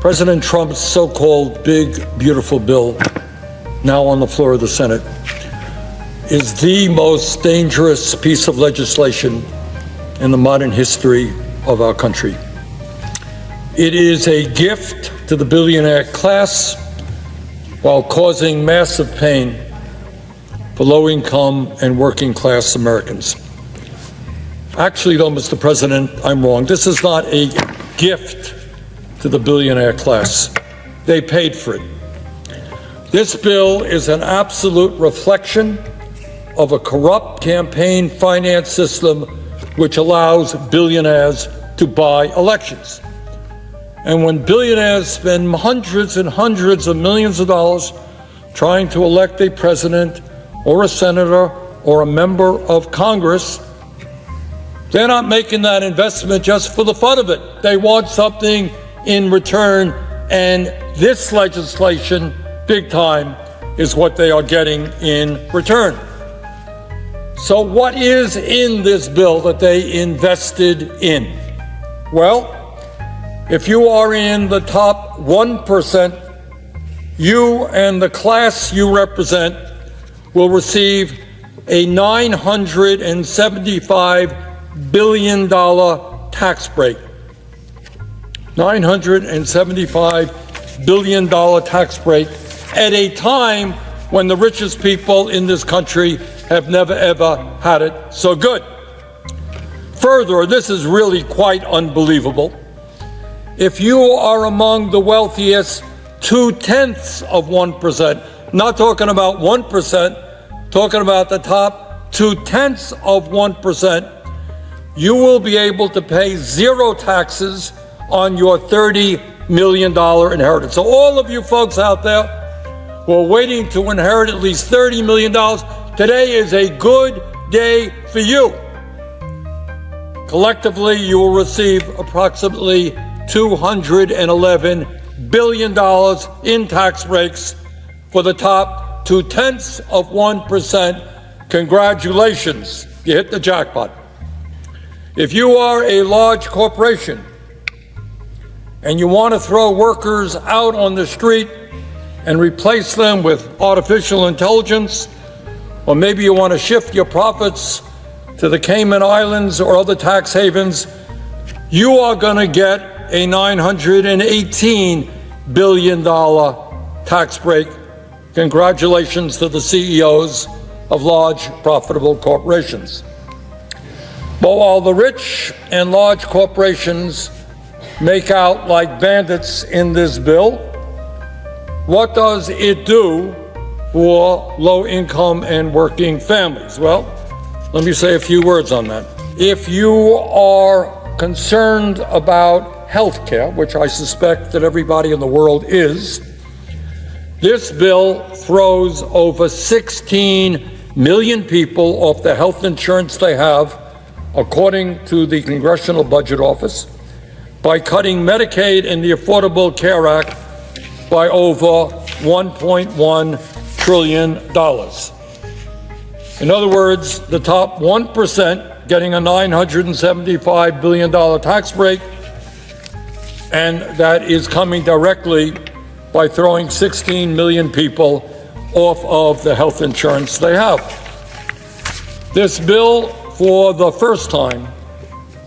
President Trump's so-called big, beautiful bill, now on the floor of the Senate, is the most dangerous piece of legislation in the modern history of our country. It is a gift to the billionaire class while causing massive pain for low-income and working-class Americans. Actually, though, Mr. President, I'm wrong. This is not a gift to the billionaire class. They paid for it. This bill is an absolute reflection of a corrupt campaign finance system which allows billionaires to buy elections. And when billionaires spend hundreds and hundreds of millions of dollars trying to elect a president or a senator or a member of Congress, they're not making that investment just for the fun of it. They want something in return, and this legislation, big time, is what they are getting in return. So what is in this bill that they invested in? Well, if you are in the top 1%, you and the class you represent will receive a $975 billion tax break. $975 billion tax break at a time when the richest people in this country have never, ever had it so good. Further, this is really quite unbelievable. If you are among the wealthiest 0.2%, not talking about 1%, talking about the top 0.2%, you will be able to pay zero taxes on your $30 million inheritance. So all of you folks out there who are waiting to inherit at least $30 million, today is a good day for you. Collectively, you will receive approximately $211 billion in tax breaks for the top 0.2%. Congratulations, you hit the jackpot. If you are a large corporation and you want to throw workers out on the street and replace them with artificial intelligence, or maybe you want to shift your profits to the Cayman Islands or other tax havens, you are going to get a $918 billion tax break. Congratulations to the CEOs of large, profitable corporations. But while the rich and large corporations make out like bandits in this bill, what does it do for low-income and working families? Well, let me say a few words on that. If you are concerned about health care, which I suspect that everybody in the world is, this bill throws over 16 million people off the health insurance they have, according to the Congressional Budget Office, by cutting Medicaid and the Affordable Care Act by over $1.1 trillion. In other words, the top 1% getting a $975 billion tax break, and that is coming directly by throwing 16 million people off of the health insurance they have. This bill, for the first time,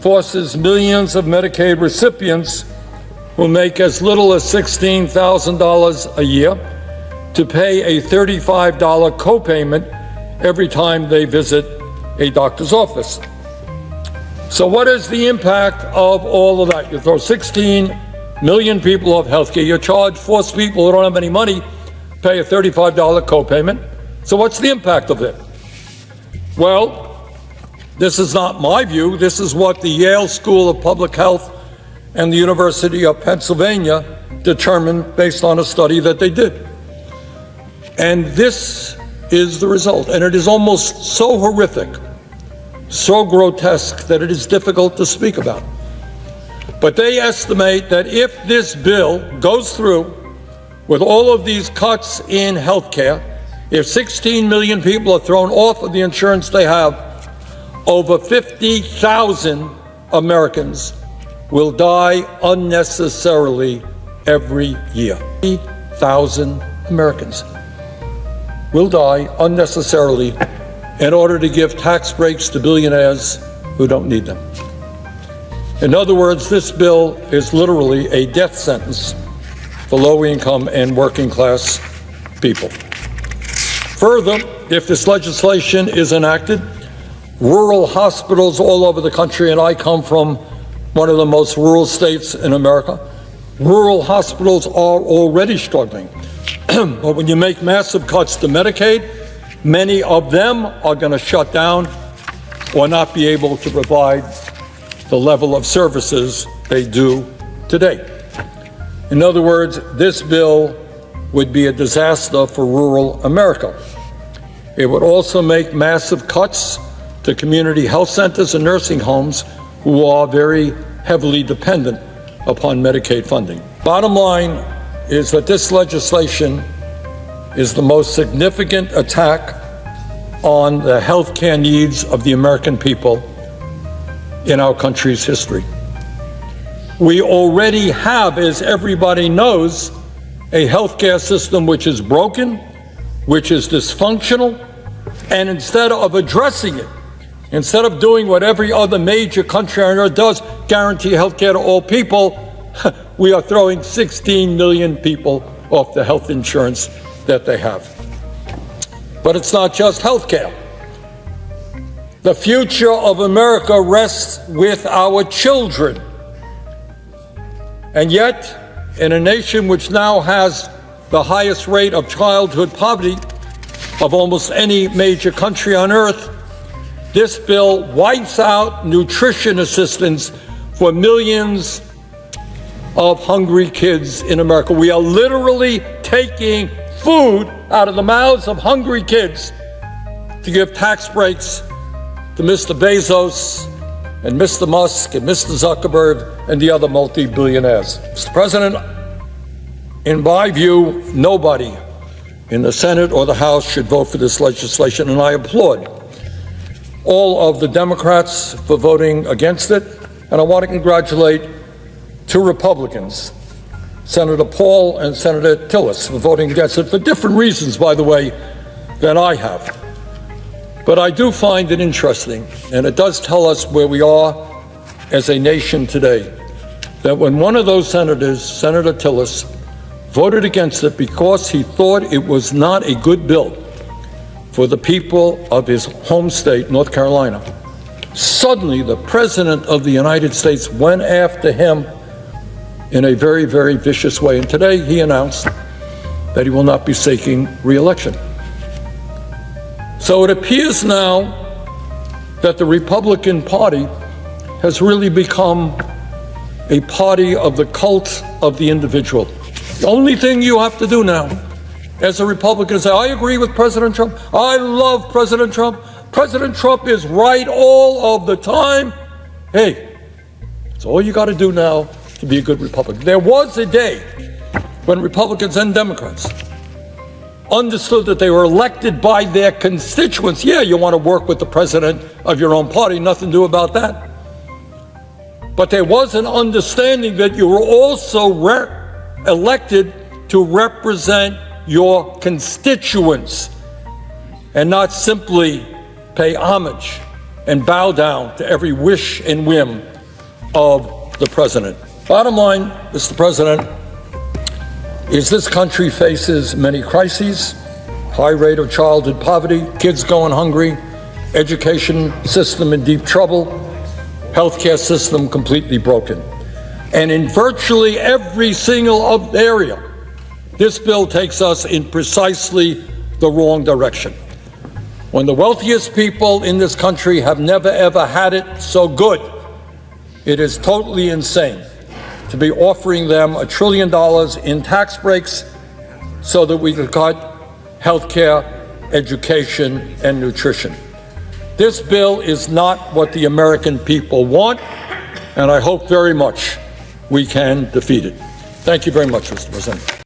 forces millions of Medicaid recipients who make as little as $16,000 a year to pay a $35 copayment every time they visit a doctor's office. So what is the impact of all of that? You throw 16 million people off health care, you force people who don't have any money pay a $35 copayment. So what's the impact of it? Well, this is not my view. This is what the Yale School of Public Health and the University of Pennsylvania determined based on a study that they did. And this is the result. And it is almost so horrific, so grotesque, that it is difficult to speak about. But they estimate that if this bill goes through with all of these cuts in health care, if 16 million people are thrown off of the insurance they have, over 50,000 Americans will die unnecessarily every year. 3,000 Americans will die unnecessarily in order to give tax breaks to billionaires who don't need them. In other words, this bill is literally a death sentence for low-income and working-class people. Further, if this legislation is enacted, rural hospitals all over the country, and I come from one of the most rural states in America, rural hospitals are already struggling. But when you make massive cuts to Medicaid, many of them are going to shut down or not be able to provide the level of services they do today. In other words, this bill would be a disaster for rural America. It would also make massive cuts to community health centers and nursing homes who are very heavily dependent upon Medicaid funding. Bottom line is that this legislation is the most significant attack on the health care needs of the American people in our country's history. We already have, as everybody knows, a healthcare system which is broken, which is dysfunctional, and instead of addressing it, instead of doing what every other major country on earth does, guarantee healthcare to all people, we are throwing 16 million people off the health insurance that they have. But it's not just healthcare. The future of America rests with our children. And yet, in a nation which now has the highest rate of childhood poverty of almost any major country on earth, this bill wipes out nutrition assistance for millions of hungry kids in America. We are literally taking food out of the mouths of hungry kids to give tax breaks to Mr. Bezos and Mr. Musk and Mr. Zuckerberg and the other multi-billionaires. Mr. President, in my view, nobody in the Senate or the House should vote for this legislation, and I applaud all of the Democrats for voting against it, and I want to congratulate two Republicans, Senator Paul and Senator Tillis, for voting against it for different reasons, by the way, than I have. But I do find it interesting, and it does tell us where we are as a nation today, that when one of those senators, Senator Tillis, voted against it because he thought it was not a good bill for the people of his home state, North Carolina, suddenly the President of the United States went after him in a very, very vicious way. And today he announced that he will not be seeking re-election. So it appears now that the Republican Party has really become a party of the cult of the individual. The only thing you have to do now as a Republican is say, I agree with President Trump. I love President Trump. President Trump is right all of the time. Hey, that's all you got to do now to be a good Republican. There was a day when Republicans and Democrats understood that they were elected by their constituents. Yeah, you want to work with the president of your own party, nothing to do about that. But there was an understanding that you were also elected to represent your constituents and not simply pay homage and bow down to every wish and whim of the president. Bottom line, Mr. President, is this country faces many crises: high rate of childhood poverty, kids going hungry, education system in deep trouble, healthcare system completely broken. And in virtually every single area, this bill takes us in precisely the wrong direction. When the wealthiest people in this country have never ever had it so good, it is totally insane to be offering them $1 trillion in tax breaks so that we could cut health care, education, and nutrition. This bill is not what the American people want, and I hope very much we can defeat it. Thank you very much, Mr. President.